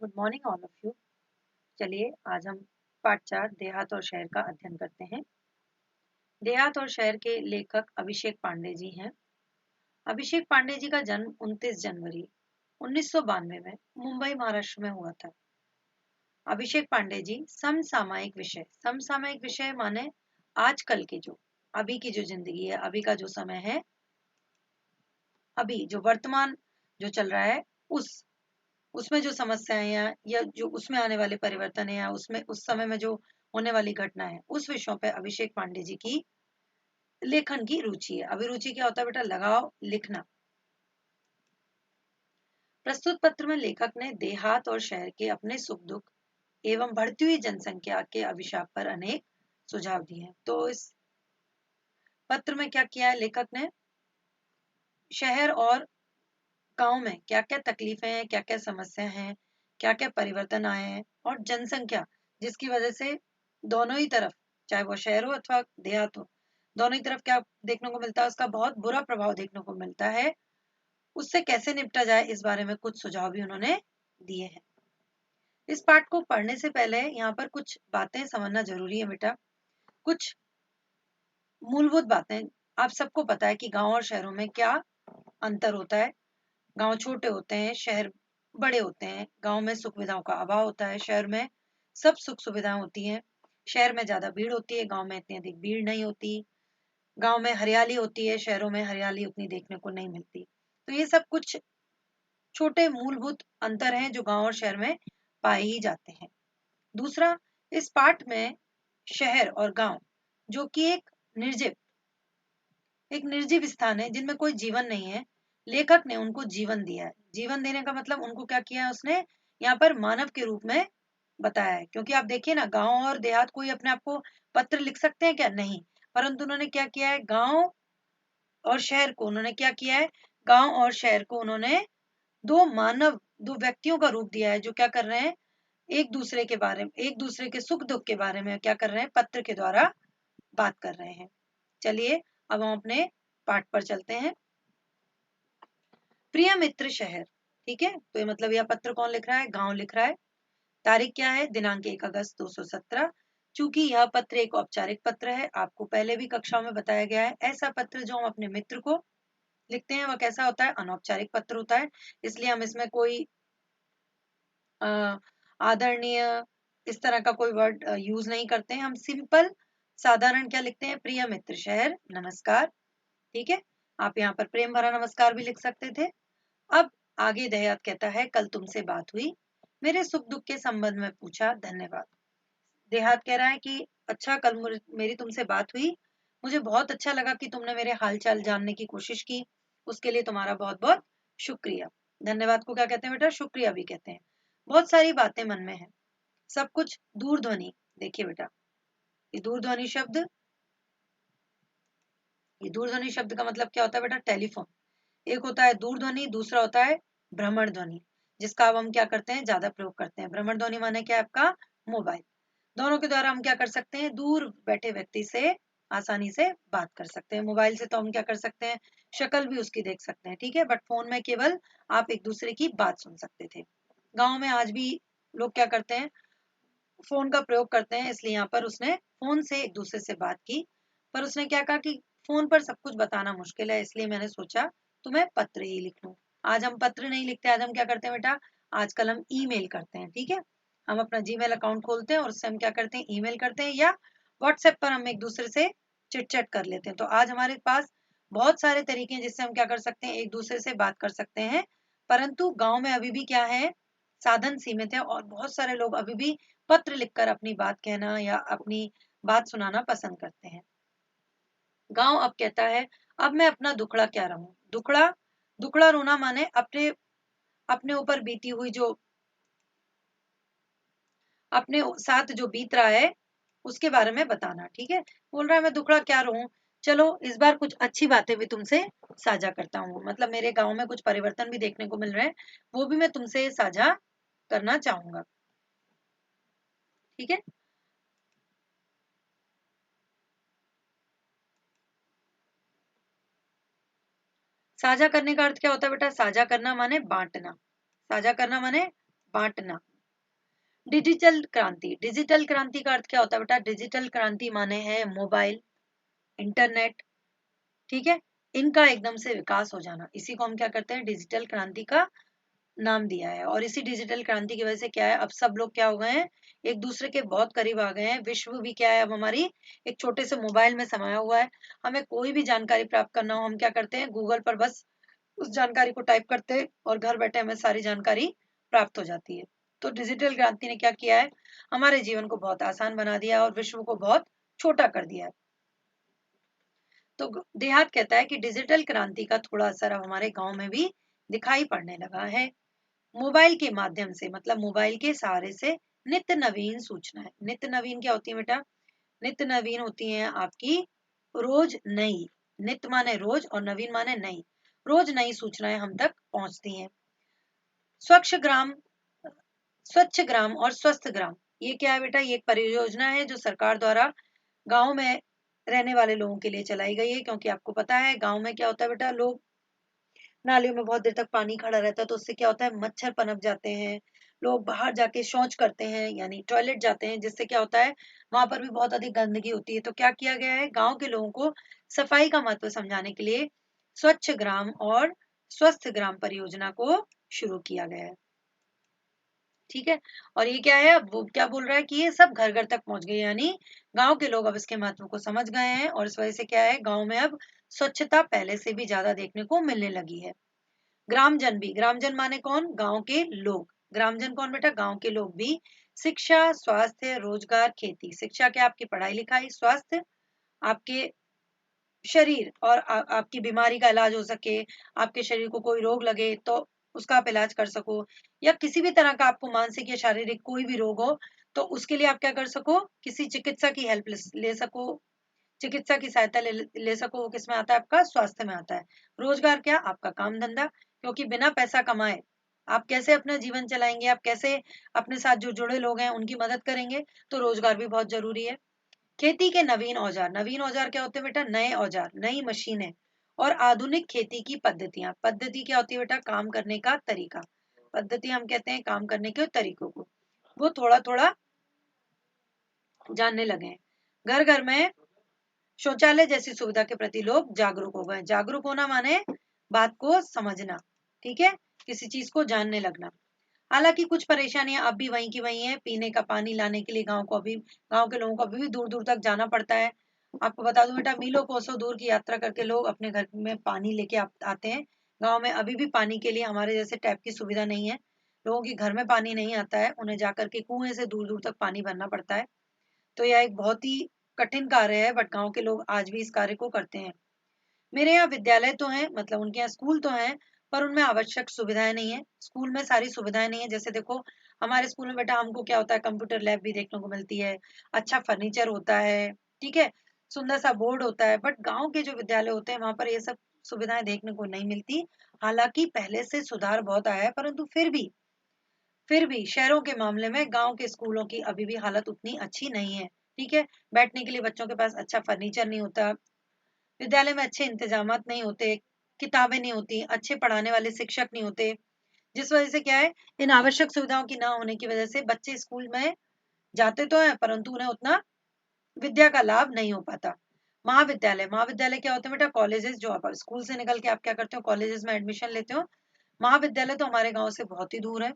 Good morning all of you. चलिए आज हम पाठ 4 देहात और शहर का अध्ययन करते हैं। देहात और शहर के लेखक अभिषेक पांडे जी हैं। अभिषेक पांडे जी का जन्म 29 जनवरी 1992 में मुंबई महाराष्ट्र में हुआ था। अभिषेक पांडे जी समसामयिक विषय माने आजकल के जो अभी की जो जिंदगी है, अभी का जो समय है, अभी जो वर्तमान जो चल रहा है उसमें जो समस्याएं या जो उसमें आने वाले परिवर्तन है या उसमें उस समय में जो होने वाली घटना है, उस विषयों पे अभिषेक पांडे जी की लेखन की रुचि है। अभिरुचि क्या होता है बेटा? लगाव, लिखना। प्रस्तुत पत्र में लेखक ने देहात और शहर के अपने सुख दुख एवं बढ़ती हुई जनसंख्या के अभिशाप पर अनेक सुझाव दिए हैं। तो इस पत्र में क्या किया है लेखक ने? शहर और गांव में क्या क्या तकलीफें हैं, क्या क्या समस्या हैं, क्या क्या परिवर्तन आए हैं, और जनसंख्या जिसकी वजह से दोनों ही तरफ, चाहे वो शहर हो अथवा देहात हो, दोनों ही तरफ क्या देखने को मिलता है? उसका बहुत बुरा प्रभाव देखने को मिलता है। उससे कैसे निपटा जाए, इस बारे में कुछ सुझाव भी उन्होंने दिए हैं। इस पाठ को पढ़ने से पहले यहाँ पर कुछ बातें समझना जरूरी है बेटा। कुछ मूलभूत बातें आप सबको पता है कि गांव और शहरों में क्या अंतर होता है। गांव छोटे होते हैं, शहर बड़े होते हैं। गांव में सुख सुविधाओं का अभाव होता है, शहर में सब सुख सुविधाएं होती हैं। शहर में ज्यादा भीड़ होती है, गांव में इतनी अधिक भीड़ नहीं होती। गांव में हरियाली होती है, शहरों में हरियाली उतनी देखने को नहीं मिलती। तो ये सब कुछ छोटे मूलभूत अंतर हैं जो गांव और शहर में पाए ही जाते हैं। दूसरा, इस पाठ में शहर और गांव जो कि एक निर्जीव स्थान है जिनमें कोई जीवन नहीं है, लेखक ने उनको जीवन दिया है। जीवन देने का मतलब उनको क्या किया है उसने? यहाँ पर मानव के रूप में बताया है। क्योंकि आप देखिए ना, गांव और देहात कोई अपने आप को पत्र लिख सकते हैं क्या? नहीं। परंतु उन्होंने क्या किया है? गांव और शहर को उन्होंने क्या किया है? गांव और शहर को उन्होंने दो व्यक्तियों का रूप दिया है जो क्या कर रहे हैं? एक दूसरे के बारे में, एक दूसरे के सुख दुख के बारे में क्या कर रहे हैं? पत्र के द्वारा बात कर रहे हैं। चलिए अब हम अपने पाठ पर चलते हैं। प्रिय मित्र शहर, ठीक है। तो ये मतलब यह पत्र कौन लिख रहा है? गांव लिख रहा है। तारीख क्या है? दिनांक 1 अगस्त 217। चूंकि यह पत्र एक औपचारिक पत्र है, आपको पहले भी कक्षाओं में बताया गया है, ऐसा पत्र जो हम अपने मित्र को लिखते हैं वह कैसा होता है? अनौपचारिक पत्र होता है। इसलिए हम इसमें कोई आदरणीय इस तरह का कोई वर्ड यूज नहीं करते हैं। हम सिंपल साधारण क्या लिखते हैं? प्रिय मित्र शहर, नमस्कार। ठीक है। आप यहाँ पर प्रेम भरा नमस्कार भी लिख सकते थे। अब आगे दयात कहता है, कल तुमसे बात हुई, मेरे सुख दुख के संबंध में पूछा, धन्यवाद। देहात कह रहा है कि अच्छा, कल मेरी तुमसे बात हुई, मुझे बहुत अच्छा लगा कि तुमने मेरे हाल चाल जानने की कोशिश की, उसके लिए तुम्हारा बहुत बहुत शुक्रिया। धन्यवाद को क्या कहते हैं बेटा? शुक्रिया भी कहते हैं। बहुत सारी बातें मन में है, सब कुछ दूरध्वनि। देखिए बेटा, ये दूरध्वनि शब्द का मतलब क्या होता है बेटा? टेलीफोन। एक होता है दूरध्वनि, दूसरा होता है भ्रमण ध्वनि, जिसका अब हम क्या करते हैं? ज्यादा प्रयोग करते हैं। भ्रमण ध्वनि माने क्या? आपका मोबाइल। दोनों के द्वारा हम क्या कर सकते हैं? दूर बैठे व्यक्ति से आसानी से बात कर सकते हैं। मोबाइल से तो हम क्या कर सकते हैं? शक्ल भी उसकी देख सकते हैं, ठीक है। बट फोन में केवल आप एक दूसरे की बात सुन सकते थे। गांव में आज भी लोग क्या करते हैं? फोन का प्रयोग करते हैं। इसलिए यहाँ पर उसने फोन से एक दूसरे से बात की, पर उसने क्या कहा कि फोन पर सब कुछ बताना मुश्किल है, इसलिए मैंने सोचा तुम्हें पत्र ही लिख लूं। आज हम पत्र नहीं लिखते, आज हम क्या करते हैं बेटा? आजकल हम ईमेल करते हैं, ठीक है। हम अपना जीमेल अकाउंट खोलते हैं और उससे हम क्या करते हैं? ईमेल करते हैं, या व्हाट्सएप पर हम एक दूसरे से चिट चैट कर लेते हैं। तो आज हमारे पास बहुत सारे तरीके हैं जिससे हम क्या कर सकते हैं? एक दूसरे से बात कर सकते हैं। परंतु गांव में अभी भी क्या है? साधन सीमित है और बहुत सारे लोग अभी भी पत्र लिखकर अपनी बात कहना या अपनी बात सुनाना पसंद करते हैं। गांव अब कहता है, अब मैं अपना दुखड़ा क्या रहूं? दुखड़ा दुखड़ा रोना माने अपने अपने ऊपर बीती हुई जो अपने साथ जो बीत रहा है उसके बारे में बताना, ठीक है। बोल रहा है मैं दुखड़ा क्या रहूं, चलो इस बार कुछ अच्छी बातें भी तुमसे साझा करता हूँ। मतलब मेरे गांव में कुछ परिवर्तन भी देखने को मिल रहे हैं, वो भी मैं तुमसे साझा करना चाहूंगा, ठीक है। साझा करने का अर्थ क्या होता है बेटा? साझा करना माने बांटना। साझा करना माने बांटना। डिजिटल क्रांति, डिजिटल क्रांति का अर्थ क्या होता है बेटा? डिजिटल क्रांति माने है मोबाइल, इंटरनेट, ठीक है, इनका एकदम से विकास हो जाना, इसी को हम क्या करते हैं? डिजिटल क्रांति का नाम दिया है। और इसी डिजिटल क्रांति की वजह से क्या है, अब सब लोग क्या हो गए हैं? एक दूसरे के बहुत करीब आ गए हैं। विश्व भी क्या है अब हमारी एक छोटे से मोबाइल में समाया हुआ है। हमें कोई भी जानकारी प्राप्त करना हो, हम क्या करते हैं? गूगल पर बस उस जानकारी को टाइप करते हैं और घर बैठे हमें सारी जानकारी प्राप्त हो जाती है। तो डिजिटल क्रांति ने क्या किया है? हमारे जीवन को बहुत आसान बना दिया और विश्व को बहुत छोटा कर दिया है। तो देहात कहता है कि डिजिटल क्रांति का थोड़ा असर अब हमारे गांव में भी दिखाई पड़ने लगा है। मोबाइल के माध्यम से, मतलब मोबाइल के सहारे से नित्य नवीन सूचनाएं, नित्य नवीन क्या होती है बेटा? नित्य नवीन होती हैं आपकी रोज नई, नित्य माने रोज और नवीन माने नई, रोज नई सूचनाएं हम तक पहुंचती हैं। स्वच्छ ग्राम, स्वच्छ ग्राम और स्वस्थ ग्राम, ये क्या है बेटा? ये एक परियोजना है जो सरकार द्वारा गांव में रहने वाले लोगों के लिए चलाई गई है। क्योंकि आपको पता है गांव में क्या होता है बेटा? लोग नालियों में बहुत देर तक पानी खड़ा रहता है तो उससे क्या होता है? मच्छर पनप जाते हैं। लोग बाहर जाके शौच करते हैं यानी टॉयलेट जाते हैं, जिससे क्या होता है? वहां पर भी बहुत अधिक गंदगी होती है। तो क्या किया गया है? गांव के लोगों को सफाई का महत्व समझाने के लिए स्वच्छ ग्राम और स्वस्थ ग्राम परियोजना को शुरू किया गया है, ठीक है। और ये क्या है? अब वो क्या बोल रहा है कि ये सब घर घर तक पहुंच गए, यानी गांव के लोग अब इसके महत्व को समझ गए हैं और इस वजह से क्या है? गांव में अब स्वच्छता पहले से भी ज्यादा देखने को मिलने लगी है। ग्रामजन भी, ग्रामजन माने कौन? गांव के लोग। ग्रामजन कौन बेटा? गांव के लोग भी शिक्षा, स्वास्थ्य, रोजगार, खेती। शिक्षा क्या? आपकी पढ़ाई लिखाई, स्वास्थ्य आपके शरीर और आपकी बीमारी का इलाज हो सके, आपके शरीर को कोई रोग लगे तो उसका आप इलाज कर सको, या किसी भी तरह का आपको मानसिक या शारीरिक कोई भी रोग हो तो उसके लिए आप क्या कर सको? किसी चिकित्सा की हेल्प ले सको, चिकित्सा की सहायता ले सको। वो किस में आता है? आपका स्वास्थ्य में आता है। रोजगार क्या? आपका काम धंधा, क्योंकि बिना पैसा कमाए आप कैसे अपना जीवन चलाएंगे? आप कैसे अपने साथ जो जुड़े लोग हैं उनकी मदद करेंगे? तो रोजगार भी बहुत जरूरी है। खेती के नवीन औजार, नवीन औजार क्या होते हैं बेटा? नए औजार, नई मशीनें और आधुनिक खेती की पद्धतियां। पद्धति क्या होती है बेटा? काम करने का तरीका। पद्धति हम कहते हैं काम करने के तरीकों को, वो थोड़ा थोड़ा जानने लगे हैं। घर घर में शौचालय जैसी सुविधा के प्रति लोग जागरूक हो गए। जागरूक होना माने बात को समझना, ठीक है, किसी चीज को जानने लगना। हालांकि कुछ परेशानियां अब भी वहीं की वहीं हैं। पीने का पानी लाने के लिए गांव के लोगों को अभी भी दूर दूर तक जाना पड़ता है। आपको बता दूं बेटा, मीलों कोसों दूर की यात्रा करके लोग अपने घर में पानी लेके आते हैं। गांव में अभी भी पानी के लिए हमारे जैसे टैप की सुविधा नहीं है। लोगों के घर में पानी नहीं आता है, उन्हें जाकर के कुएं से दूर दूर तक पानी भरना पड़ता है। तो यह एक बहुत ही कठिन कार्य है, बट गांव के लोग आज भी इस कार्य को करते हैं। मेरे यहाँ विद्यालय तो हैं, मतलब उनके यहाँ स्कूल तो हैं, पर उनमें आवश्यक सुविधाएं नहीं है। स्कूल में सारी सुविधाएं नहीं है। जैसे देखो, हमारे स्कूल में बेटा हमको क्या होता है? कंप्यूटर लैब भी देखने को मिलती है, अच्छा फर्नीचर होता है, ठीक है, सुंदर सा बोर्ड होता है। बट गांव के जो विद्यालय होते हैं वहां पर ये सब सुविधाएं देखने को नहीं मिलती। हालांकि पहले से सुधार बहुत आया है, परंतु फिर भी शहरों के मामले में गांव के स्कूलों की अभी भी हालत उतनी अच्छी नहीं है, ठीक है। बैठने के लिए बच्चों के पास अच्छा फर्नीचर नहीं होता, विद्यालय में अच्छे इंतजामात नहीं होते, किताबें नहीं होती, अच्छे पढ़ाने वाले शिक्षक नहीं होते, जिस वजह से क्या है? इन आवश्यक सुविधाओं की ना होने की वजह से बच्चे स्कूल में जाते तो हैं परंतु उन्हें उतना विद्या का लाभ नहीं हो पाता। महाविद्यालय, महाविद्यालय क्या होते हैं बेटा? कॉलेजेस। जो आप स्कूल से निकल के आप क्या करते हो? कॉलेजेस में एडमिशन लेते हो। महाविद्यालय तो हमारे गांव से बहुत ही दूर है,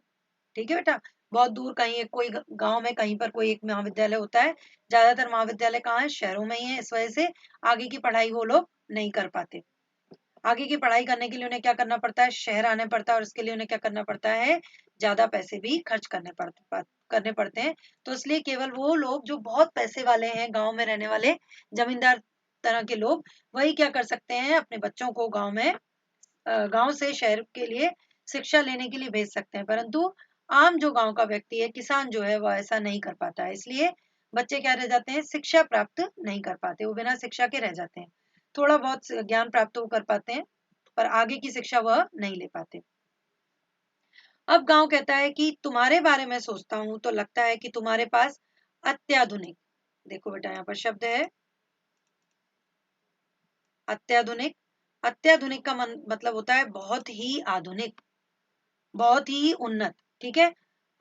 ठीक है बेटा, बहुत दूर। कहीं एक कोई गांव में कहीं पर कोई एक महाविद्यालय होता है। ज्यादातर महाविद्यालय कहाँ है? शहरों में ही है। इस वजह से आगे की पढ़ाई वो लोग नहीं कर पाते। आगे की पढ़ाई करने के लिए उन्हें क्या करना पड़ता है? शहर आने पड़ता है और इसके लिए उन्हें क्या करना पड़ता है? ज्यादा पैसे भी खर्च करने पड़ते हैं। तो इसलिए केवल वो लोग जो बहुत पैसे वाले हैं, गांव में रहने वाले जमींदार तरह के लोग, वही क्या कर सकते हैं? अपने बच्चों को गांव से शहर के लिए शिक्षा लेने के लिए भेज सकते हैं। परंतु आम जो गांव का व्यक्ति है, किसान जो है, वो ऐसा नहीं कर पाता है। इसलिए बच्चे क्या रह जाते हैं? शिक्षा प्राप्त नहीं कर पाते, वो बिना शिक्षा के रह जाते हैं। थोड़ा बहुत ज्ञान प्राप्त वो कर पाते हैं पर आगे की शिक्षा वह नहीं ले पाते। अब गांव कहता है कि तुम्हारे बारे में सोचता हूं तो लगता है कि तुम्हारे पास अत्याधुनिक, देखो बेटा यहाँ पर शब्द है अत्याधुनिक। अत्याधुनिक का मतलब होता है बहुत ही आधुनिक, बहुत ही उन्नत, ठीक है।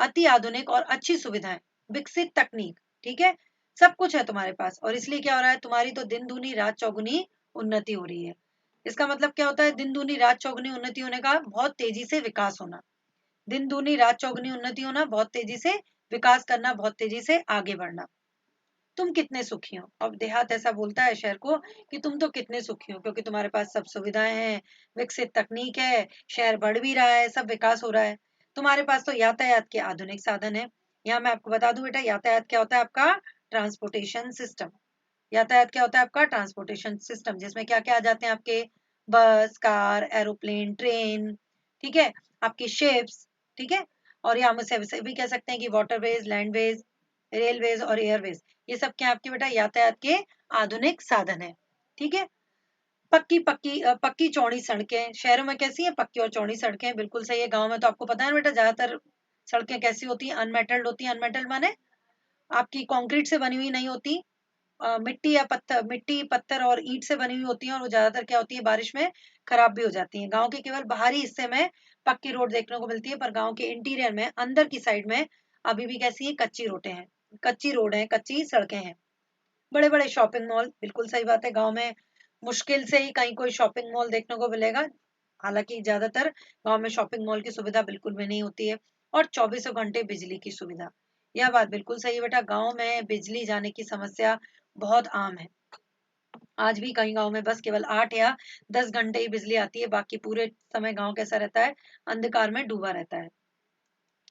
अति आधुनिक और अच्छी सुविधाएं, विकसित तकनीक, ठीक है, सब कुछ है तुम्हारे पास। और इसलिए क्या हो रहा है, तुम्हारी तो दिन दूनी रात चौगुनी उन्नति हो रही है। इसका मतलब क्या होता है, दिन दूनी रात चौगुनी उन्नति होने का बहुत तेजी से विकास होना, दिन दूनी रात चौगुनी उन्नति होना, बहुत तेजी से विकास करना, बहुत तेजी से आगे बढ़ना। तुम कितने सुखी हो। अब देहात ऐसा बोलता है शहर को कि तुम तो कितने सुखी हो, क्योंकि तुम्हारे पास सब सुविधाएं हैं, विकसित तकनीक है, शहर बढ़ भी रहा है, सब विकास हो रहा है। तुम्हारे पास तो यातायात के आधुनिक साधन है। यहाँ मैं आपको बता दूं बेटा, यातायात क्या होता है आपका, ट्रांसपोर्टेशन सिस्टम। यातायात क्या होता है आपका, ट्रांसपोर्टेशन सिस्टम, जिसमें क्या क्या आ जाते हैं आपके, बस, कार, एरोप्लेन, ट्रेन, ठीक है, आपकी शिप्स, ठीक है, और या हम उसे भी कह सकते हैं कि वाटरवेज, लैंडवेज, रेलवेज और एयरवेज, ये सब क्या आपके बेटा यातायात के आधुनिक साधन है। ठीक है, पक्की चौड़ी सड़कें, शहरों में कैसी है, पक्की और चौड़ी सड़कें, बिल्कुल सही है। गांव में तो आपको पता है ना बेटा, ज्यादातर सड़कें कैसी होती हैं, अनमेटल्ड होती हैं। अनमेटल्ड माने आपकी कंक्रीट से बनी हुई नहीं होती, मिट्टी पत्थर और ईंट से बनी हुई होती हैं, और वो ज्यादातर क्या होती है, बारिश में खराब भी हो जाती हैं। गांव के केवल बाहरी हिस्से में पक्की रोड देखने को मिलती है, पर गांव के इंटीरियर में, अंदर की साइड में अभी भी कैसी है, कच्ची रोडें हैं, कच्ची रोड है, कच्ची सड़कें हैं। बड़े बड़े शॉपिंग मॉल, बिल्कुल सही बात है, गांव में मुश्किल से ही कहीं कोई शॉपिंग मॉल देखने को मिलेगा। हालांकि ज्यादातर गांव में शॉपिंग मॉल की सुविधा बिल्कुल भी नहीं होती है। और चौबीसों घंटे बिजली की सुविधा, यह बात बिल्कुल सही है बेटा, गांव में बिजली जाने की समस्या बहुत आम है। आज भी कई गांव में बस केवल 8 या 10 घंटे ही बिजली आती है, बाकी पूरे समय गांव कैसा रहता है, अंधकार में डूबा रहता है।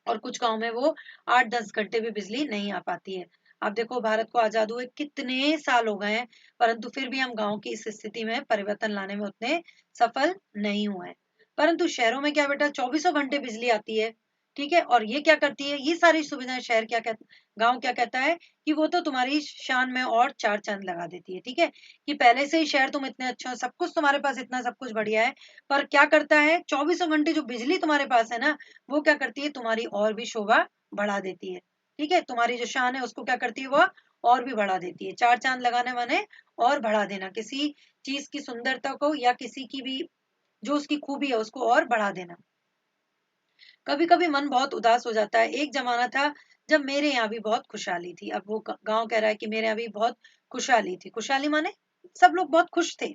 और कुछ गांव में वो 8-10 घंटे भी बिजली नहीं आ पाती है। आप देखो, भारत को आजाद हुए कितने साल हो गए हैं, परंतु फिर भी हम गांव की इस स्थिति में परिवर्तन लाने में उतने सफल नहीं हुए हैं। परंतु शहरों में क्या बेटा, चौबीसों घंटे बिजली आती है, ठीक है, और ये क्या करती है, ये सारी सुविधाएं शहर क्या कहता, गांव क्या कहता है कि वो तो तुम्हारी शान में और चार चांद लगा देती है। ठीक है, कि पहले से ही शहर तुम इतने अच्छे हो, सब कुछ तुम्हारे पास इतना सब कुछ बढ़िया है, पर क्या करता है, चौबीसों घंटे जो बिजली तुम्हारे पास है ना, वो क्या करती है, तुम्हारी और भी शोभा बढ़ा देती है। ठीक है, तुम्हारी जो शान है उसको क्या करती है, वो और भी बढ़ा देती है। चार चांद लगाने माने और बढ़ा देना, किसी चीज की सुंदरता को या किसी की भी जो उसकी खूबी है उसको और बढ़ा देना। कभी कभी मन बहुत उदास हो जाता है। एक जमाना था जब मेरे यहाँ भी बहुत खुशहाली थी। अब वो गांव कह रहा है कि मेरे यहाँ भी बहुत खुशहाली थी। खुशहाली माने सब लोग बहुत खुश थे,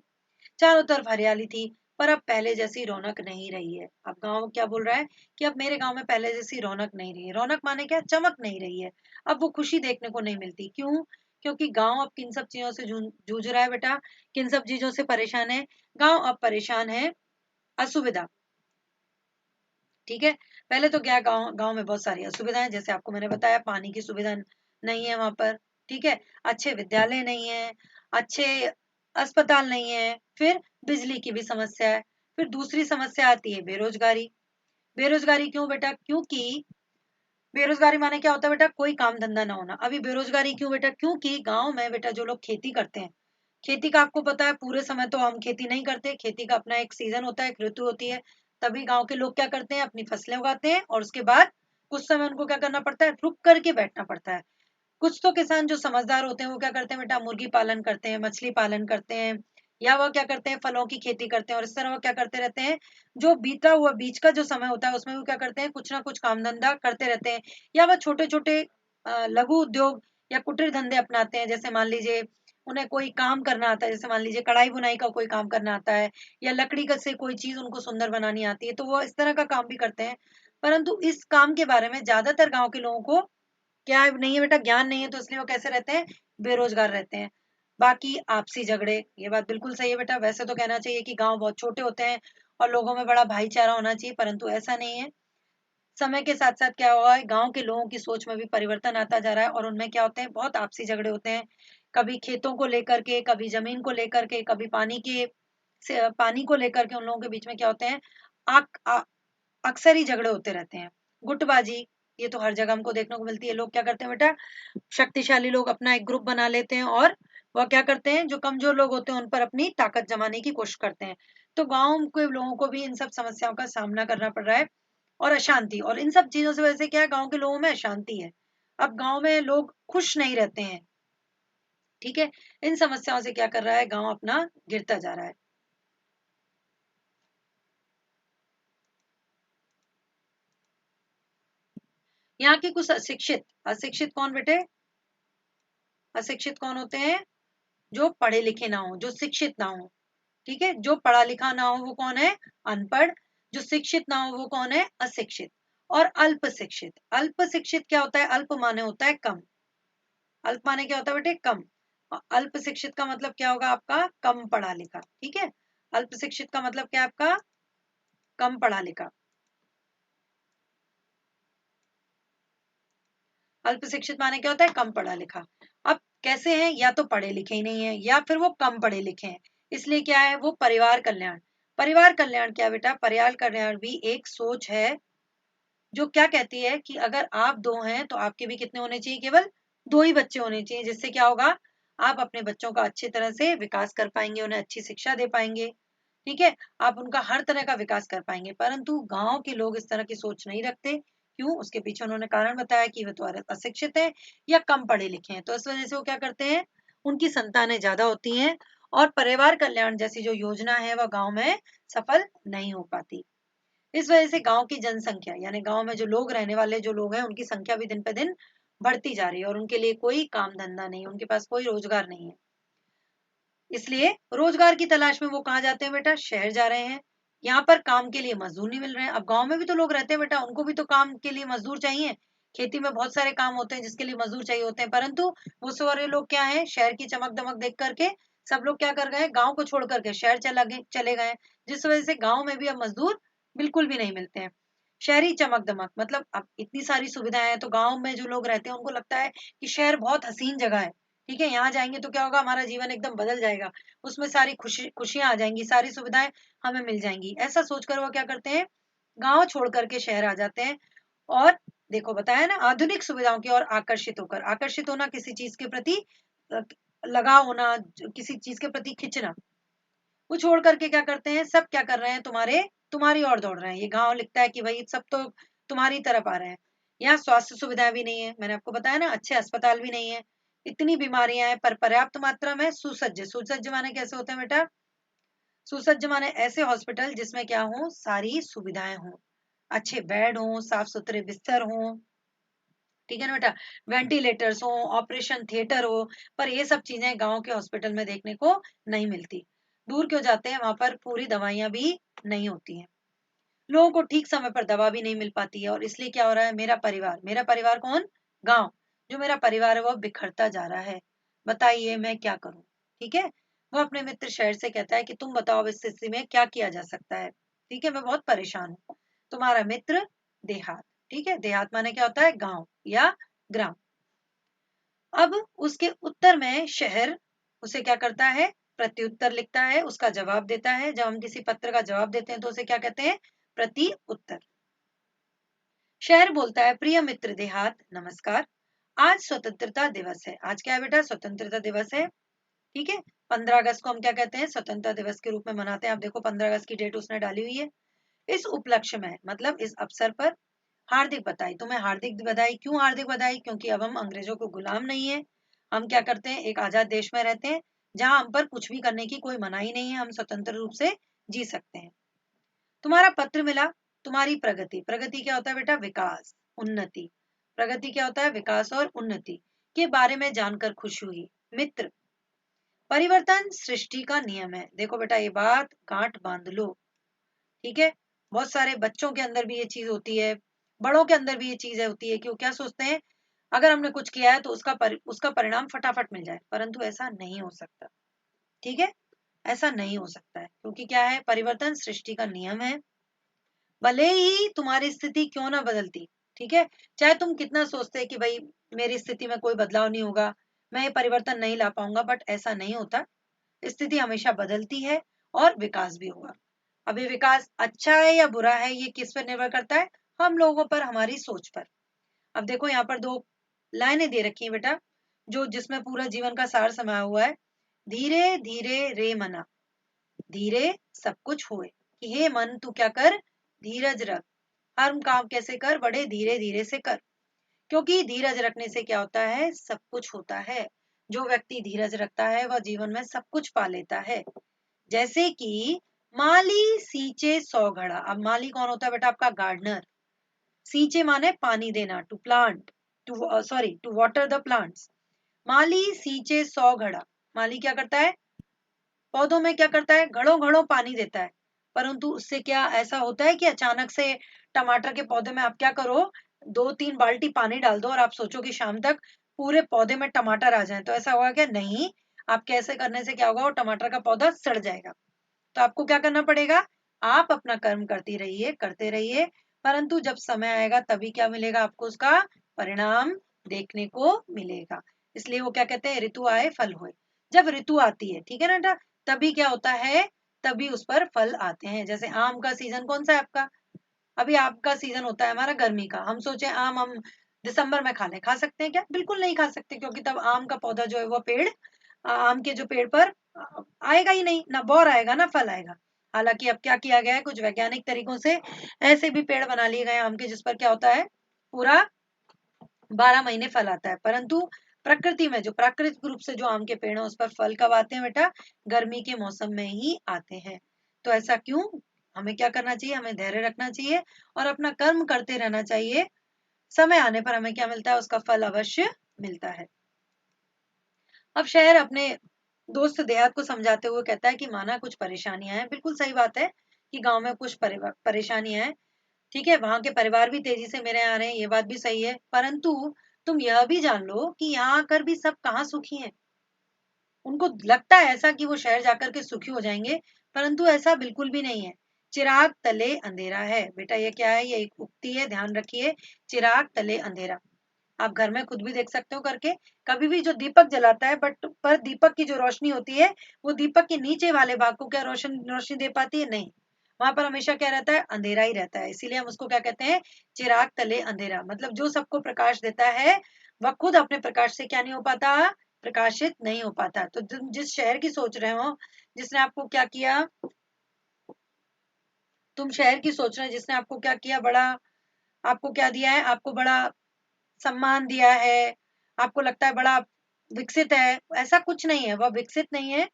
चारों तरफ हरियाली थी, पर अब पहले जैसी रौनक नहीं रही है। अब गांव क्या बोल रहा है कि अब मेरे गांव में पहले जैसी रौनक नहीं रही है। रौनक माने क्या, चमक नहीं रही है, अब वो खुशी देखने को नहीं मिलती। क्यों? क्योंकि गांव अब किन सब चीजों से जूझ रहा है बेटा, किन सब चीजों से परेशान है गांव, अब परेशान है असुविधा। ठीक है, पहले तो क्या, गांव गांव में बहुत सारी असुविधाएं, जैसे आपको मैंने बताया, पानी की सुविधा नहीं है वहां पर, ठीक है, अच्छे विद्यालय नहीं है, अच्छे अस्पताल नहीं है, फिर बिजली की भी समस्या है। फिर दूसरी समस्या आती है बेरोजगारी। बेरोजगारी क्यों बेटा, क्योंकि बेरोजगारी माने क्या होता है बेटा, कोई काम धंधा ना होना। अभी बेरोजगारी क्यों बेटा, क्योंकि गांव में बेटा जो लोग खेती करते हैं, खेती का आपको पता है, पूरे समय तो हम खेती नहीं करते, खेती का अपना एक सीजन होता है, एक ऋतु होती है। तभी गांव के लोग क्या करते हैं, अपनी फसलें उगाते हैं, और उसके बाद कुछ समय उनको क्या करना पड़ता है, रुक करके बैठना पड़ता है। कुछ तो किसान जो समझदार होते हैं वो क्या करते हैं बेटा, मुर्गी पालन करते हैं, मछली पालन करते हैं, या वह क्या करते हैं, फलों की खेती करते हैं, और इस तरह वो क्या करते रहते हैं, जो बीता हुआ बीच का जो समय होता है उसमें वो क्या करते हैं, कुछ ना कुछ काम धंधा करते रहते हैं, या वह छोटे छोटे लघु उद्योग या कुटीर धंधे अपनाते हैं। जैसे मान लीजिए उन्हें कोई काम करना आता है, जैसे मान लीजिए कढ़ाई बुनाई का कोई काम करना आता है, या लकड़ी का से कोई चीज उनको सुंदर बनानी आती है, तो वो इस तरह का काम भी करते हैं। परंतु इस काम के बारे में ज्यादातर गांव के लोगों को क्या नहीं है बेटा, ज्ञान नहीं है, तो इसलिए वो कैसे रहते हैं, बेरोजगार रहते हैं। बाकी आपसी झगड़े, ये बात बिल्कुल सही है बेटा, वैसे तो कहना चाहिए कि गांव बहुत छोटे होते हैं और लोगों में बड़ा भाईचारा होना चाहिए, परंतु ऐसा नहीं है। समय के साथ साथ क्या हुआ है, गांव के लोगों की सोच में भी परिवर्तन आता जा रहा है, और उनमें क्या होते हैं, बहुत आपसी झगड़े होते हैं। कभी खेतों को लेकर के, कभी जमीन को लेकर के, कभी पानी को लेकर के उन लोगों के बीच में क्या होते हैं, अक्सर ही झगड़े होते रहते हैं। गुटबाजी, ये तो हर जगह हमको देखने को मिलती है। लोग क्या करते हैं बेटा, शक्तिशाली लोग अपना एक ग्रुप बना लेते हैं, और वह क्या करते हैं, जो कमजोर लोग होते हैं उन पर अपनी ताकत जमाने की कोशिश करते हैं। तो गांव के लोगों को भी इन सब समस्याओं का सामना करना पड़ रहा है, और अशांति, और इन सब चीजों से वजह से क्या है, गांव के लोगों में अशांति है। अब गांव में लोग खुश नहीं रहते हैं। ठीक है, इन समस्याओं से क्या कर रहा है, गांव अपना गिरता जा रहा है। यहाँ की कुछ अशिक्षित, अशिक्षित कौन बेटे, अशिक्षित कौन होते हैं, जो पढ़े लिखे ना हो, जो शिक्षित ना हो, ठीक है, जो पढ़ा लिखा ना हो वो कौन है, अनपढ़, जो शिक्षित ना हो वो कौन है, अशिक्षित। और अल्प शिक्षित, अल्प शिक्षित क्या होता है, अल्प माने होता है कम, अल्प माने क्या होता है बेटे, कम। अल्प शिक्षित का मतलब क्या होगा आपका, कम पढ़ा लिखा, ठीक है, अल्प शिक्षित का मतलब क्या है आपका, कम पढ़ा लिखा। अल्प शिक्षित माने क्या होता है, कम पढ़ा लिखा। अब कैसे हैं, या तो पढ़े लिखे ही नहीं है या फिर वो कम पढ़े लिखे हैं, इसलिए क्या है वो परिवार कल्याण। परिवार कल्याण क्या बेटा, परिवार कल्याण भी एक सोच है जो क्या कहती है कि अगर आप दो हैं तो आपके भी कितने होने चाहिए, केवल दो ही बच्चे होने चाहिए, जिससे क्या होगा, आप अपने बच्चों का अच्छी तरह से विकास कर पाएंगे, उन्हें अच्छी शिक्षा दे पाएंगे, ठीक है, आप उनका हर तरह का विकास कर पाएंगे। परंतु गांव के लोग इस तरह की सोच नहीं रखते, क्यों, उसके पीछे उन्होंने कारण बताया कि वे तो अशिक्षित है या कम पढ़े लिखे हैं, तो इस वजह से वो क्या करते हैं, उनकी संतानें ज्यादा होती हैं और परिवार कल्याण जैसी जो योजना है वह गांव में सफल नहीं हो पाती। इस वजह से गांव की जनसंख्या, यानी गांव में जो लोग रहने वाले जो लोग हैं उनकी संख्या भी दिन पे दिन बढ़ती जा रही है और उनके लिए कोई काम धंधा नहीं, उनके पास कोई रोजगार नहीं है, इसलिए रोजगार की तलाश में वो कहाँ जाते हैं बेटा, शहर जा रहे हैं। यहाँ पर काम के लिए मजदूर नहीं मिल रहे हैं। अब गांव में भी तो लोग रहते हैं बेटा, उनको भी तो काम के लिए मजदूर चाहिए, खेती में बहुत सारे काम होते हैं जिसके लिए मजदूर चाहिए होते हैं, परंतु वो सारे लोग क्या है, शहर की चमक दमक देख करके सब लोग क्या कर गए, गाँव को छोड़ करके शहर चले गए, जिस वजह से गाँव में भी अब मजदूर बिल्कुल भी नहीं मिलते हैं। शहरी चमक दमक मतलब अब इतनी सारी सुविधाएं हैं तो गांव में जो लोग रहते हैं उनको लगता है कि शहर बहुत हसीन जगह है, ठीक है, यहाँ जाएंगे तो क्या होगा, हमारा जीवन एकदम बदल जाएगा, उसमें सारी खुशियां आ जाएंगी, सारी सुविधाएं हमें मिल जाएंगी, ऐसा सोचकर वो क्या करते हैं, गांव छोड़ करके शहर आ जाते हैं। और देखो बताया ना, आधुनिक सुविधाओं की ओर आकर्षित होकर, आकर्षित होना किसी चीज के प्रति अ, लगाव होना, किसी चीज के प्रति खिंचना, वो छोड़ करके क्या करते हैं, सब क्या कर रहे हैं, तुम्हारी ओर दौड़ रहे हैं। ये गांव लिखता है कि भाई सब तो तुम्हारी तरफ आ रहे हैं। यहाँ स्वास्थ्य सुविधाएं भी नहीं है, मैंने आपको बताया ना, अच्छे अस्पताल भी नहीं है, इतनी बीमारियां हैं, पर पर्याप्त मात्रा में सुसज्ज, सुसज्ज माने कैसे होते हैं बेटा, सुसज्ज माने ऐसे हॉस्पिटल जिसमें क्या हो, सारी सुविधाएं हो, अच्छे बेड हो, साफ सुथरे बिस्तर हो, ठीक है ना बेटा, वेंटिलेटर्स हो, ऑपरेशन थिएटर हो, पर ये सब चीजें गांव के हॉस्पिटल में देखने को नहीं मिलती। दूर क्यों जाते हैं, वहां पर पूरी दवाइयां भी नहीं होती हैं, लोगों को ठीक समय पर दवा भी नहीं मिल पाती है, और इसलिए क्या हो रहा है, मेरा परिवार कौन, गांव, जो मेरा परिवार है वो बिखरता जा रहा है, बताइए मैं क्या करूं, ठीक है। वो अपने मित्र शहर से कहता है कि तुम बताओ अब इस स्थिति में क्या किया जा सकता है, ठीक है, मैं बहुत परेशान हूँ। तुम्हारा मित्र देहात, ठीक है, देहात माने क्या होता है, गांव या ग्राम। अब उसके उत्तर में शहर उसे क्या करता है, प्रत्युत्तर लिखता है, उसका जवाब देता है। जब हम किसी पत्र का जवाब देते हैं तो उसे क्या कहते हैं, प्रति उत्तर। शहर बोलता है, प्रिय मित्र देहात नमस्कार, आज स्वतंत्रता दिवस है। आज क्या है बेटा, स्वतंत्रता दिवस है, ठीक है। 15 अगस्त को हम क्या कहते हैं, स्वतंत्रता दिवस के रूप में मनाते हैं। आप देखो 15 अगस्त की डेट उसने डाली हुई है। इस उपलक्ष्य में मतलब इस अवसर पर हार्दिक बधाई, तुम्हें हार्दिक बधाई, क्यों हार्दिक बधाई, क्योंकि अब हम अंग्रेजों को गुलाम नहीं है, हम क्या करते हैं, एक आजाद देश में रहते हैं जहां हम पर कुछ भी करने की कोई मनाही नहीं है, हम स्वतंत्र रूप से जी सकते हैं। तुम्हारा पत्र मिला, तुम्हारी प्रगति, प्रगति क्या होता है बेटा, विकास, उन्नति, प्रगति क्या होता है, विकास और उन्नति के बारे में जानकर खुशी हुई। मित्र, परिवर्तन सृष्टि का नियम है। देखो बेटा ये बात गांठ बांध लो, ठीक है, बहुत सारे बच्चों के अंदर भी ये चीज होती है, बड़ों के अंदर भी ये चीज होती है कि वो क्या सोचते हैं, अगर हमने कुछ किया है तो उसका परिणाम फटाफट मिल जाए, परंतु ऐसा नहीं हो सकता, ठीक है, ऐसा नहीं हो सकता है, क्योंकि क्या है, परिवर्तन सृष्टि का नियम है। भले ही तुम्हारी स्थिति क्यों ना बदलती, ठीक है, चाहे तुम कितना सोचते हैं कि भाई मेरी स्थिति में कोई बदलाव नहीं होगा, मैं ये परिवर्तन नहीं ला पाऊंगा, बट ऐसा नहीं होता, स्थिति हमेशा बदलती है और विकास भी होगा। अब ये विकास अच्छा है या बुरा है ये किस पर निर्भर करता है, हम लोगों पर, हमारी सोच पर। अब देखो यहाँ पर दो लाइनें दे रखी है बेटा, जो जिसमें पूरा जीवन का सार समाया हुआ है। धीरे धीरे रे मना, धीरे सब कुछ होए, कि हे मन तू क्या कर, धीरज रख, हर काम कैसे कर, बड़े धीरे धीरे से कर, क्योंकि धीरज रखने से क्या होता है, सब कुछ होता है। जो व्यक्ति धीरज रखता है वह जीवन में सब कुछ पा लेता है। जैसे कि माली सींचे 100 घड़ा, अब माली कौन होता है बेटा, आपका गार्डनर, सींचे माने पानी देना, to plant, to water the plants. माली सींचे 100 घड़ा। माली क्या करता है, पौधों में क्या करता है, घड़ों घड़ों पानी देता है। परंतु उससे क्या ऐसा होता है कि अचानक से टमाटर के पौधे में आप क्या करो, 2-3 बाल्टी पानी डाल दो और आप सोचो कि शाम तक पूरे पौधे में टमाटर आ जाए, तो ऐसा होगा क्या, नहीं। आप कैसे करने से क्या होगा, वो टमाटर का पौधा सड़ जाएगा। तो आपको क्या करना पड़ेगा, आप अपना कर्म करती रहिए, करते रहिए, परंतु जब समय आएगा तभी क्या मिलेगा आपको, उसका परिणाम देखने को मिलेगा। इसलिए वो क्या कहते हैं, ऋतु आए फल होए। जब ऋतु आती है, ठीक है ना बेटा, तभी क्या होता है, तभी उस पर फल आते हैं। जैसे आम का सीजन कौन सा है आपका, अभी आपका सीजन होता है हमारा गर्मी का। हम सोचे आम हम दिसंबर में खा लें, खा सकते हैं क्या, बिल्कुल नहीं खा सकते, क्योंकि तब आम का पौधा जो है वो पेड़, आम के जो पेड़ पर आएगा ही नहीं, ना बौर आएगा ना फल आएगा। हालांकि अब क्या किया गया है, कुछ वैज्ञानिक तरीकों से ऐसे भी पेड़ बना लिए गए आम के, जिस पर क्या होता है, पूरा 12 महीने फल आता है। परंतु प्रकृति में जो प्राकृतिक रूप से जो आम के पेड़ है, उस पर फल कब आते हैं बेटा, गर्मी के मौसम में ही आते हैं। तो ऐसा क्यों, हमें क्या करना चाहिए, हमें धैर्य रखना चाहिए और अपना कर्म करते रहना चाहिए। समय आने पर हमें क्या मिलता है, उसका फल अवश्य मिलता है। अब शहर अपने दोस्त देहात को समझाते हुए कहता है कि माना कुछ परेशानियां हैं। बिल्कुल सही बात है कि गांव में कुछ परेशानियां हैं, ठीक है, वहां के परिवार भी तेजी से मेरे यहाँ आ रहे हैं, ये बात भी सही है। परंतु तुम यह भी जान लो कि यहाँ आकर भी सब कहाँ सुखी हैं। उनको लगता है ऐसा कि वो शहर जाकर के सुखी हो जाएंगे, परंतु ऐसा बिल्कुल भी नहीं है। चिराग तले अंधेरा है बेटा, ये क्या है, ये एक उक्ति है, ध्यान रखिए। चिराग तले अंधेरा, आप घर में खुद भी देख सकते हो करके। कभी भी जो दीपक जलाता है, बट पर दीपक की जो रोशनी होती है, वो दीपक के नीचे वाले भाग को क्या रोशनी दे पाती है, नहीं। वहां पर हमेशा क्या रहता है, अंधेरा ही रहता है। इसीलिए हम उसको क्या कहते हैं, चिराग तले अंधेरा। मतलब जो सबको प्रकाश देता है, वह खुद अपने प्रकाश से क्या नहीं हो पाता, प्रकाशित नहीं हो पाता। तो तुम जिस शहर की सोच रहे हो, जिसने आपको क्या किया, तुम शहर की सोच रहे हो जिसने आपको क्या किया, बड़ा आपको क्या दिया है, आपको बड़ा सम्मान दिया है, आपको लगता है बड़ा विकसित है, ऐसा कुछ नहीं है, वह विकसित नहीं है।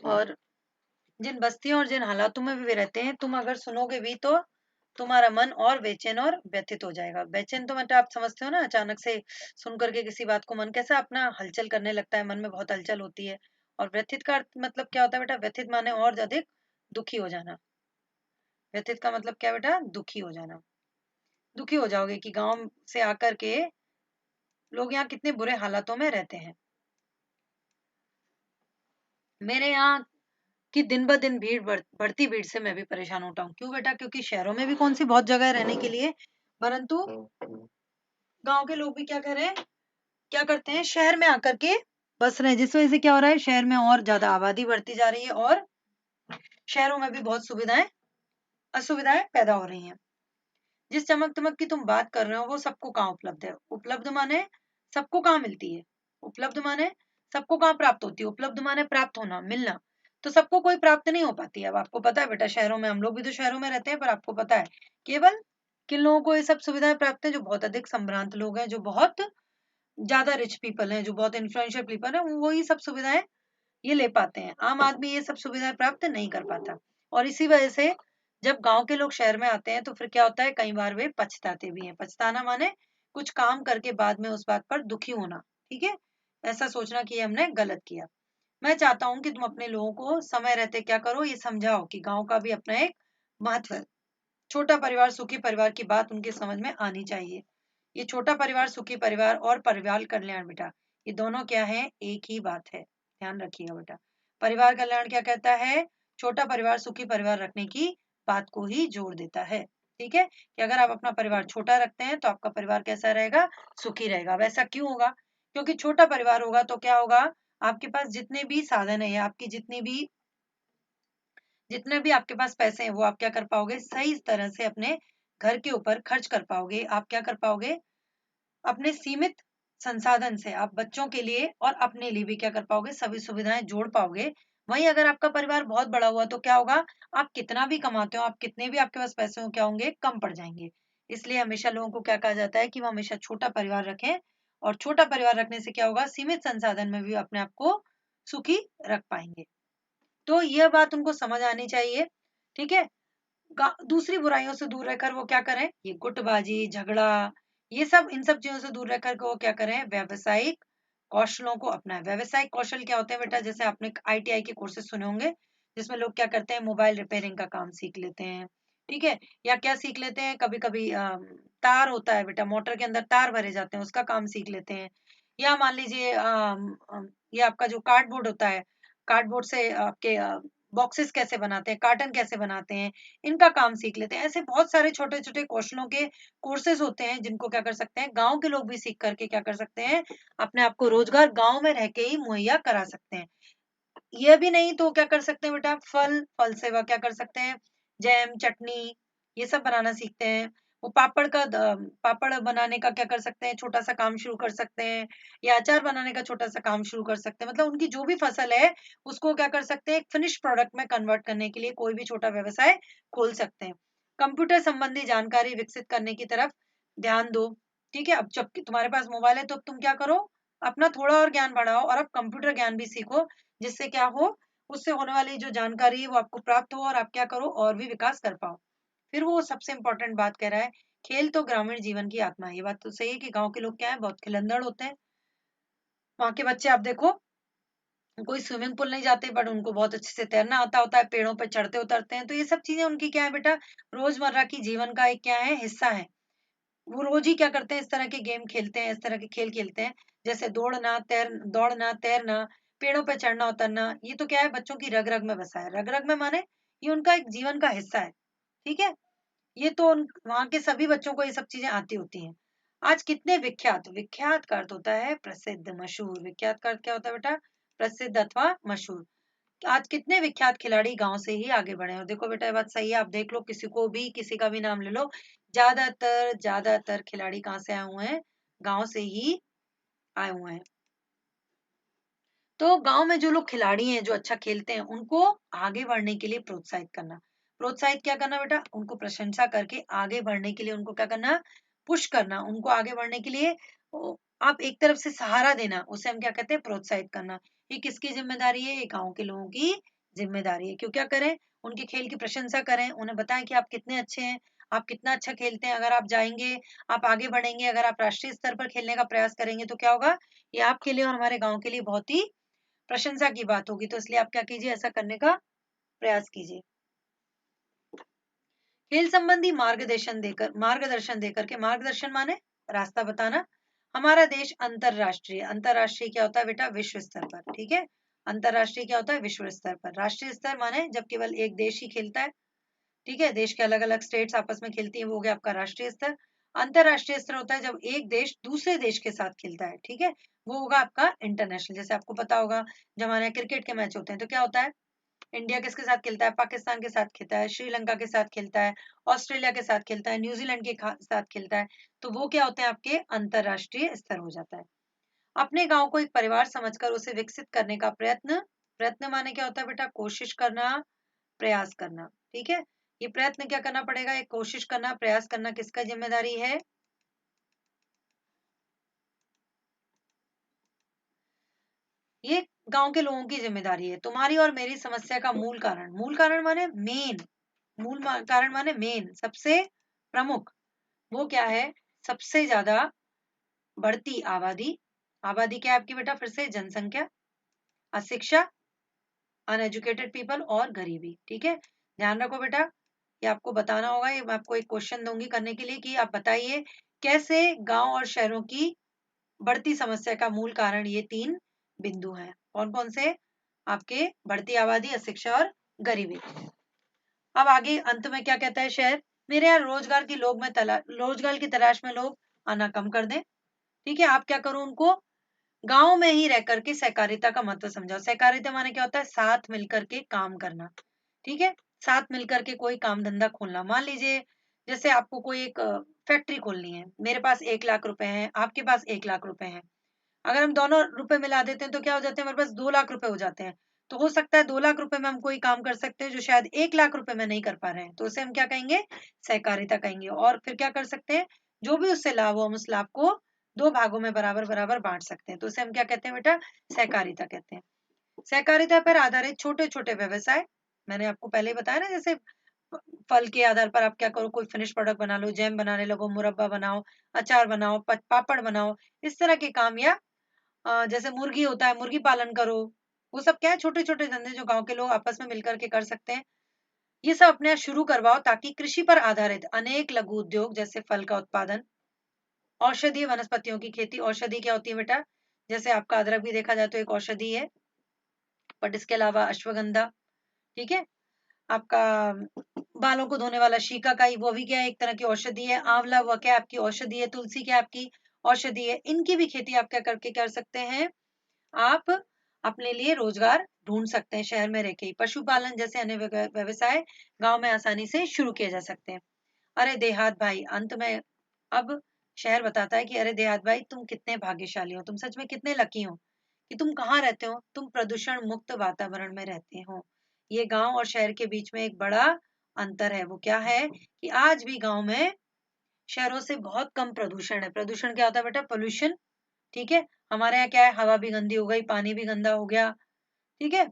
और जिन बस्तियों और जिन हालातों में भी वे रहते हैं, तुम अगर सुनोगे भी तो तुम्हारा मन और बेचैन और व्यथित हो जाएगा। बेचैन तो मतलब आप समझते हो ना, अचानक से सुन करके किसी बात को मन कैसा अपना हलचल करने लगता है, मन में बहुत हलचल होती है। और व्यथित का अर्थ मतलब क्या होता है बेटा, व्यथित माने और अधिक दुखी हो जाना। व्यथित का मतलब क्या बेटा, दुखी हो जाना। दुखी हो जाओगे कि गांव से आकर के लोग यहाँ कितने बुरे हालातों में रहते हैं। मेरे यहाँ की दिन ब दिन बढ़ती भीड़ से मैं भी परेशान होता हूँ। क्यों बेटा, क्योंकि शहरों में भी कौन सी बहुत जगह है रहने के लिए, परंतु गांव के लोग भी क्या कर रहे हैं, क्या करते हैं, शहर में आकर के बस रहे हैं, जिस वजह से क्या हो रहा है, शहर में और ज्यादा आबादी बढ़ती जा रही है और शहरों में भी बहुत सुविधाएं असुविधाएं पैदा हो रही हैं। जिस चमक दमक की तुम बात कर रहे हो, वो सबको कहाँ उपलब्ध है, उपलब्ध माने सबको कहाँ मिलती है, उपलब्ध माने सबको कहाँ प्राप्त होती है, उपलब्ध माने प्राप्त होना, मिलना। तो सबको कोई प्राप्त नहीं हो पाती है। अब आपको पता है बेटा, शहरों में हम लोग भी तो शहरों में रहते हैं, पर आपको पता है केवल किन लोगों को ये सब सुविधाएं प्राप्त है, जो बहुत अधिक संभ्रांत लोग हैं, जो बहुत ज्यादा रिच पीपल हैं, जो बहुत इन्फ्लुएंशियल पीपल है, वो ही सब सुविधाएं ये ले पाते हैं। आम आदमी ये सब सुविधाएं प्राप्त नहीं कर पाता। और इसी वजह से जब गांव के लोग शहर में आते हैं, तो फिर क्या होता है, कई बार वे पछताते भी हैं। पछताना माने कुछ काम करके बाद में उस बात पर दुखी होना, ठीक है, ऐसा सोचना कि हमने गलत किया। मैं चाहता हूं कि तुम अपने लोगों को समय रहते क्या करो, ये समझाओ कि गांव का भी अपना एक महत्व है। छोटा परिवार सुखी परिवार की बात उनके समझ में आनी चाहिए। ये छोटा परिवार सुखी परिवार और परिवार कल्याण बेटा, ये दोनों क्या है, एक ही बात है, ध्यान रखिएगा बेटा। परिवार कल्याण क्या कहता है, छोटा परिवार सुखी परिवार रखने की बात को ही जोड़ देता है। ठीक है, कि अगर आप अपना परिवार छोटा रखते हैं तो आपका परिवार कैसा रहेगा, सुखी रहेगा। वैसा क्यों होगा, क्योंकि छोटा परिवार होगा तो क्या होगा, आपके पास जितने भी साधन है, आपकी जितने भी आपके पास पैसे हैं, वो आप क्या कर पाओगे, सही तरह से अपने घर के ऊपर खर्च कर पाओगे। आप क्या कर पाओगे, अपने सीमित संसाधन से आप बच्चों के लिए और अपने लिए भी क्या कर पाओगे, सभी सुविधाएं जोड़ पाओगे। वहीं अगर आपका परिवार बहुत बड़ा हुआ तो क्या होगा, आप कितना भी कमाते हो, आप कितने भी आपके पास पैसे हो, क्या होंगे, कम पड़ जाएंगे। इसलिए हमेशा लोगों को क्या कहा जाता है कि वो हमेशा छोटा परिवार रखें। और छोटा परिवार रखने से क्या होगा, सीमित संसाधन में भी अपने आप को सुखी रख पाएंगे। तो यह बात उनको समझ आनी चाहिए। ठीक है। दूसरी बुराइयों से दूर रहकर वो क्या करें, ये गुटबाजी, झगड़ा, ये सब, इन सब चीजों से दूर रहकर के वो क्या करें, व्यावसायिक कौशलों को अपनाएं। व्यावसायिक कौशल क्या होते हैं बेटा, जैसे आपने ITI के कोर्सेज सुने होंगे, जिसमें लोग क्या करते हैं, मोबाइल रिपेयरिंग का काम सीख लेते हैं, ठीक है, या क्या सीख लेते हैं, कभी कभी तार होता है बेटा, मोटर के अंदर तार भरे जाते हैं, उसका काम सीख लेते हैं। या मान लीजिए ये आपका जो कार्डबोर्ड होता है, कार्डबोर्ड से आपके बॉक्सेस कैसे बनाते हैं, कार्टन कैसे बनाते हैं, इनका काम सीख लेते हैं। ऐसे बहुत सारे छोटे छोटे कौशलों के कोर्सेज होते हैं, जिनको क्या कर सकते हैं, गांव के लोग भी सीख करके क्या कर सकते हैं, अपने आप को रोजगार गांव में रह के ही मुहैया करा सकते हैं। ये भी नहीं तो क्या कर सकते हैं बेटा, फल सेवा क्या कर सकते हैं, जैम, चटनी, ये सब बनाना सीखते हैं। वो पापड़ बनाने का क्या कर सकते हैं, छोटा सा काम शुरू कर सकते हैं, या अचार बनाने का छोटा सा काम शुरू कर सकते हैं। मतलब उनकी जो भी फसल है उसको क्या कर सकते हैं, एक फिनिश प्रोडक्ट में कन्वर्ट करने के लिए कोई भी छोटा व्यवसाय खोल सकते हैं। कंप्यूटर संबंधी जानकारी विकसित करने की तरफ ध्यान दो। ठीक है, अब जब तुम्हारे पास मोबाइल है तो अब तुम क्या करो, अपना थोड़ा और ज्ञान बढ़ाओ और अब कंप्यूटर ज्ञान भी सीखो, जिससे क्या हो, उससे होने वाली जो जानकारी है वो आपको प्राप्त हो और आप क्या करो, और भी विकास कर पाओ। फिर वो सबसे इंपॉर्टेंट बात कह रहा है, खेल तो ग्रामीण जीवन की आत्मा है। ये बात तो सही है कि गांव के लोग क्या है, बहुत खिलंदड़ होते हैं। वहां के बच्चे आप देखो, कोई स्विमिंग पूल नहीं जाते, बट उनको बहुत अच्छे से तैरना आता होता है, पेड़ों पे चढ़ते उतरते हैं। तो ये सब चीजें उनकी क्या है बेटा, रोजमर्रा की जीवन का एक क्या है, हिस्सा है। वो रोज ही क्या करते हैं, इस तरह के गेम खेलते हैं, इस तरह के खेल खेलते हैं, जैसे दौड़ना, तैरना, पेड़ों पे चढ़ना उतरना। ये तो क्या है, बच्चों की रग रग में बसा है। रग रग में माने ये उनका एक जीवन का हिस्सा है। ठीक है, ये तो वहां के सभी बच्चों को ये सब चीजें आती होती हैं। आज कितने विख्यात, विख्यात का अर्थ होता है प्रसिद्ध, मशहूर। विख्यात का अर्थ क्या होता है बेटा, प्रसिद्ध अथवा मशहूर। आज कितने विख्यात खिलाड़ी गांव से ही आगे बढ़े हैं। और देखो बेटा, ये बात सही है, आप देख लो, किसी को भी किसी का भी नाम ले लो, ज्यादातर खिलाड़ी कहाँ से आए हुए हैं, गांव से ही आए हुए हैं। तो गांव में जो लोग खिलाड़ी हैं, जो अच्छा खेलते हैं, उनको आगे बढ़ने के लिए प्रोत्साहित करना। प्रोत्साहित क्या करना बेटा, उनको प्रशंसा करके आगे बढ़ने के लिए उनको क्या करना, पुश करना, उनको आगे बढ़ने के लिए आप एक तरफ से सहारा देना, उसे हम क्या कहते हैं, प्रोत्साहित करना। ये किसकी जिम्मेदारी है, ये गांव के लोगों की जिम्मेदारी है। क्यों, क्या करें, उनके खेल की प्रशंसा करें, उन्हें बताएं कि आप कितने अच्छे हैं, आप कितना अच्छा खेलते हैं। अगर आप जाएंगे, आप आगे बढ़ेंगे, अगर आप राष्ट्रीय स्तर पर खेलने का प्रयास करेंगे तो क्या होगा, ये आपके लिए और हमारे गांव के लिए बहुत ही प्रशंसा की बात होगी। तो इसलिए आप क्या कीजिए, ऐसा करने का प्रयास कीजिए। खेल संबंधी मार्गदर्शन देकर के, मार्गदर्शन माने रास्ता बताना। हमारा देश अंतरराष्ट्रीय, अंतरराष्ट्रीय क्या होता है बेटा, विश्व स्तर पर। ठीक है, अंतरराष्ट्रीय क्या होता है, विश्व स्तर पर। राष्ट्रीय स्तर माने जब केवल एक देश ही खेलता है। ठीक है, देश के अलग अलग स्टेट्स आपस में खेलती है, वो हो गया आपका राष्ट्रीय स्तर। अंतरराष्ट्रीय स्तर होता है जब एक देश दूसरे देश के साथ खेलता है। ठीक है, वो होगा आपका इंटरनेशनल। जैसे आपको पता होगा, जब हमारे क्रिकेट के मैच होते हैं तो क्या होता है, इंडिया किसके साथ खेलता है, पाकिस्तान के साथ खेलता है, श्रीलंका के साथ खेलता है, ऑस्ट्रेलिया के साथ खेलता है, न्यूजीलैंड के साथ खेलता है। तो वो क्या होते हैं, आपके अंतरराष्ट्रीय स्तर हो जाता है। अपने गांव को एक परिवार समझकर उसे विकसित करने का प्रयत्न। प्रयत्न माने क्या होता है बेटा, कोशिश करना, प्रयास करना। ठीक है, ये प्रयत्न क्या करना पड़ेगा, ये कोशिश करना, प्रयास करना किसका जिम्मेदारी है, ये गांव के लोगों की जिम्मेदारी है। तुम्हारी और मेरी समस्या का मूल कारण माने मेन, कारण माने मेन, सबसे प्रमुख, वो क्या है, सबसे ज्यादा बढ़ती आबादी। आबादी क्या है आपकी बेटा, फिर से जनसंख्या, अशिक्षा, अनएजुकेटेड पीपल, और गरीबी। ठीक है, ध्यान रखो बेटा, ये आपको बताना होगा। ये मैं आपको एक क्वेश्चन दूंगी करने के लिए कि आप बताइए कैसे गांव और शहरों की बढ़ती समस्या का मूल कारण ये तीन बिंदु हैं। कौन कौन से, आपके बढ़ती आबादी, अशिक्षा और गरीबी। अब आगे अंत में क्या कहता है शहर, मेरे यहाँ रोजगार की तलाश में लोग आना कम कर दें। ठीक है, आप क्या करो, उनको गांव में ही रह करके सहकारिता का महत्व समझाओ। सहकारिता माने क्या होता है, साथ मिलकर के काम करना। ठीक है, साथ मिलकर के कोई काम धंधा खोलना। मान लीजिए जैसे आपको कोई एक फैक्ट्री खोलनी है, मेरे पास 1 लाख रुपए हैं, आपके पास 1 लाख रुपए हैं। अगर हम दोनों रुपए मिला देते हैं तो क्या हो जाते हैं, हमारे पास 2 लाख रुपए हो जाते हैं। तो हो सकता है 2 लाख रुपए में हम कोई काम कर सकते हैं जो शायद 1 लाख रुपए में नहीं कर पा रहे हैं, तो उसे हम क्या कहेंगे, सहकारिता कहेंगे। और फिर क्या कर सकते हैं, जो भी उससे लाभ हो, हम उस लाभ को 2 भागों में बराबर बराबर बांट सकते हैं। तो उसे हम क्या कहते हैं बेटा, सहकारिता कहते हैं। सहकारिता पर आधारित छोटे छोटे व्यवसाय, मैंने आपको पहले ही बताया ना, जैसे फल के आधार पर आप क्या करो, कोई फिनिश प्रोडक्ट बना लो, जैम बनाने लगो, मुरब्बा बनाओ, अचार बनाओ, पापड़ बनाओ, इस तरह के काम। या जैसे मुर्गी होता है, मुर्गी पालन करो। वो सब क्या है, छोटे छोटे धंधे जो गांव के लोग आपस में मिलकर के कर सकते हैं। ये सब अपने यहाँ शुरू करवाओ, ताकि कृषि पर आधारित अनेक लघु उद्योग, जैसे फल का उत्पादन, औषधीय वनस्पतियों की खेती। औषधि क्या होती है बेटा, जैसे आपका अदरक भी देखा जाए तो एक औषधि है, बट इसके अलावा अश्वगंधा, ठीक है, आपका बालों को धोने वाला शिकाकाई, वो भी क्या है, एक तरह की औषधि है। आंवला वो क्या है, आपकी औषधि है। तुलसी क्या है, आपकी औषधि है। इनकी भी खेती आप क्या करके कर सकते हैं, आप अपने लिए रोजगार ढूंढ सकते हैं शहर में रहकर ही। पशुपालन जैसे अन्य व्यवसाय गांव में आसानी से शुरू किए जा सकते हैं। अरे देहात भाई, अंत में अब शहर बताता है कि अरे देहात भाई, तुम कितने भाग्यशाली हो, तुम सच में कितने लकी हो कि तुम कहाँ रहते हो, तुम प्रदूषण मुक्त वातावरण में रहते हो। ये गांव और शहर के बीच में एक बड़ा अंतर है। वो क्या है कि आज भी गांव में शहरों से बहुत कम प्रदूषण है। प्रदूषण क्या होता है बेटा, पोल्यूशन, ठीक है। हमारे यहाँ क्या है, हवा भी गंदी हो गई, पानी भी गंदा हो गया, ठीक है।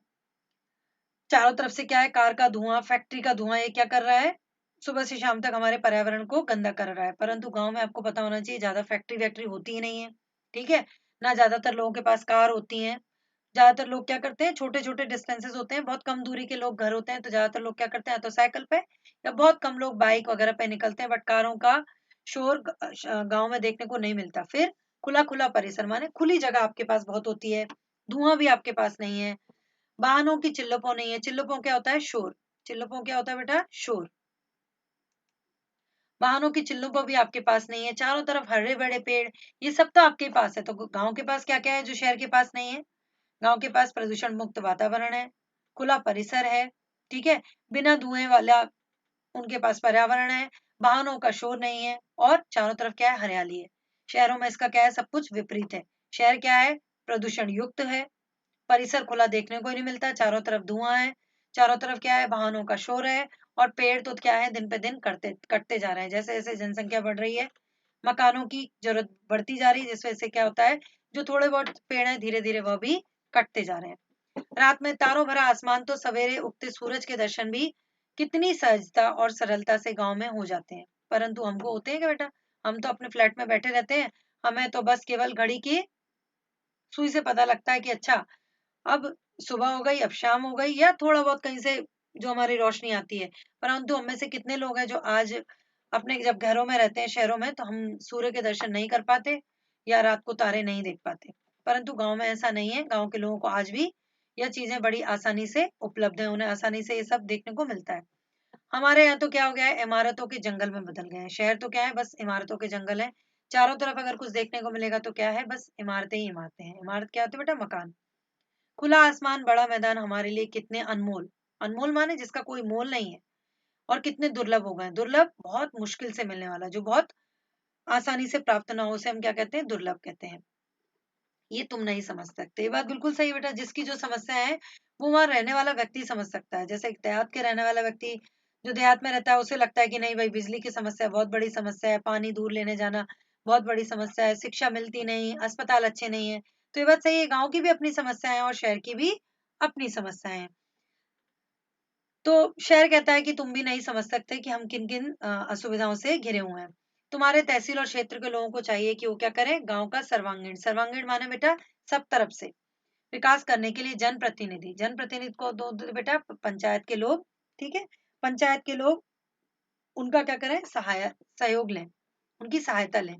चारों तरफ से क्या है, कार का धुआं, फैक्ट्री का धुआं, ये क्या कर रहा है, सुबह से शाम तक हमारे पर्यावरण को गंदा कर रहा है। परंतु गांव में आपको पता होना चाहिए, ज्यादा फैक्ट्री वैक्ट्री होती ही नहीं है, ठीक है ना। ज्यादातर लोगों के पास कार होती है। ज्यादातर लोग क्या करते हैं, छोटे छोटे डिस्टेंसेस होते हैं, बहुत कम दूरी के लोग घर होते हैं, तो ज्यादातर लोग क्या करते हैं, तो साइकिल पे, या बहुत कम लोग बाइक वगैरह पे निकलते हैं। बट कारों का शोर गांव में देखने को नहीं मिलता। फिर खुला खुला परिसर, माने खुली जगह आपके पास बहुत होती है। धुआं भी आपके पास नहीं है। वाहनों की चिल्लपो नहीं है। चिल्लपो क्या होता है, शोर। चिल्लपो क्या होता है बेटा, शोर। वाहनों की चिल्लपो भी आपके पास नहीं है। चारों तरफ हरे भरे पेड़, ये सब तो आपके पास है। तो गांव के पास क्या क्या है जो शहर के पास नहीं है, गांव के पास प्रदूषण मुक्त वातावरण है, खुला परिसर है, ठीक है, बिना धुएं वाला उनके पास पर्यावरण है, वाहनों का शोर नहीं है, और चारों तरफ क्या है, हरियाली है। शहरों में इसका क्या है, सब कुछ विपरीत है। शहर क्या है, प्रदूषण युक्त है, परिसर खुला देखने को ही नहीं मिलता, चारों तरफ धुआं है, चारों तरफ क्या है, वाहनों का शोर है, और पेड़ तो क्या है, दिन पे दिन कटते जा रहे हैं। जैसे जैसे जनसंख्या बढ़ रही है, मकानों की जरूरत बढ़ती जा रही है, जिस वजह से क्या होता है, जो थोड़े बहुत पेड़ हैं धीरे धीरे वह भी कटते जा रहे हैं। रात में तारों भरा आसमान, तो सवेरे उगते सूरज के दर्शन भी कितनी सहजता और सरलता से गांव में हो जाते हैं। परंतु हमको होते हैं क्या बेटा, हम तो अपने फ्लैट में बैठे रहते हैं, हमें तो बस केवल घड़ी की सुई से पता लगता है कि अच्छा अब सुबह हो गई, अब शाम हो गई, या थोड़ा बहुत कहीं से जो हमारी रोशनी आती है। परंतु हम में से कितने लोग हैं जो आज अपने जब घरों में रहते हैं शहरों में, तो हम सूर्य के दर्शन नहीं कर पाते, या रात को तारे नहीं देख पाते। परंतु गांव में ऐसा नहीं है। गांव के लोगों को आज भी यह चीजें बड़ी आसानी से उपलब्ध है, उन्हें आसानी से ये सब देखने को मिलता है। हमारे यहाँ तो क्या हो गया है, इमारतों के जंगल में बदल गए हैं। शहर तो क्या है, बस इमारतों के जंगल है। चारों तरफ अगर कुछ देखने को मिलेगा तो क्या है, बस इमारतें ही इमारतें हैं। इमारत क्या होती है बेटा, मकान। खुला आसमान, बड़ा मैदान हमारे लिए कितने अनमोल, अनमोल माने जिसका कोई मोल नहीं है, और कितने दुर्लभ हो गए। दुर्लभ बहुत मुश्किल से मिलने वाला, जो बहुत आसानी से प्राप्त ना हो, उसे हम क्या कहते हैं, दुर्लभ कहते हैं। ये तुम नहीं समझ सकते। ये बात बिल्कुल सही है बेटा, जिसकी जो समस्या है वो वहां रहने वाला व्यक्ति समझ सकता है। जैसे एक देहात के रहने वाला व्यक्ति जो देहात में रहता है, उसे लगता है कि नहीं भाई, बिजली की समस्या बहुत बड़ी समस्या है, पानी दूर लेने जाना बहुत बड़ी समस्या है, शिक्षा मिलती नहीं, अस्पताल अच्छे नहीं है। तो ये बात सही है, गाँव की भी अपनी समस्याएं और शहर की भी अपनी समस्याएं हैं। तो शहर कहता है कि तुम भी नहीं समझ सकते कि हम किन किन असुविधाओं से घिरे हुए हैं। तुम्हारे तहसील और क्षेत्र के लोगों को चाहिए कि वो क्या करें, गांव का सर्वांगीण, सर्वांगीण माने बेटा सब तरफ से विकास करने के लिए जनप्रतिनिधि, जनप्रतिनिधि को दो बेटा पंचायत के लोग, ठीक है। पंचायत के लोग उनका क्या करें, सहयोग लें, उनकी सहायता लें।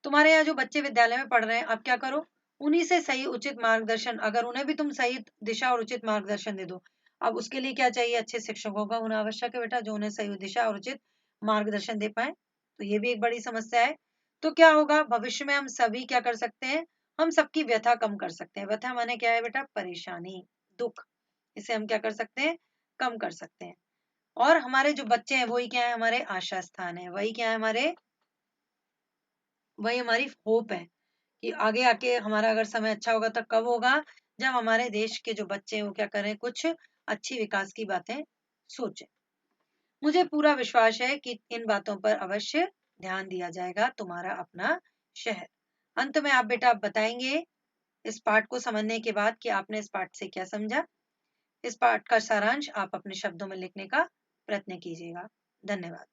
तुम्हारे यहाँ जो बच्चे विद्यालय में पढ़ रहे हैं, अब क्या करो, उन्हीं से सही उचित मार्गदर्शन, अगर उन्हें भी तुम सही दिशा और उचित मार्गदर्शन दे दो। अब उसके लिए क्या चाहिए, अच्छे शिक्षकों का होना आवश्यक है बेटा, जो उन्हें सही दिशा और उचित मार्गदर्शन दे पाए। तो ये भी एक बड़ी समस्या है। तो क्या होगा, भविष्य में हम सभी क्या कर सकते हैं, हम सबकी व्यथा कम कर सकते हैं। व्यथा माने क्या है बेटा, परेशानी, दुख, इसे हम क्या कर सकते हैं, कम कर सकते हैं। और हमारे जो बच्चे हैं वही क्या है, हमारे आशा स्थान है, वही क्या है, हमारे वही हमारी होप है कि आगे आके हमारा अगर समय अच्छा होगा तो कब होगा, जब हमारे देश के जो बच्चे हैं वो क्या करें, कुछ अच्छी विकास की बातें सोचें। मुझे पूरा विश्वास है कि इन बातों पर अवश्य ध्यान दिया जाएगा। तुम्हारा अपना शहर। अंत में आप बेटा आप बताएंगे इस पाठ को समझने के बाद कि आपने इस पाठ से क्या समझा। इस पाठ का सारांश आप अपने शब्दों में लिखने का प्रयत्न कीजिएगा। धन्यवाद।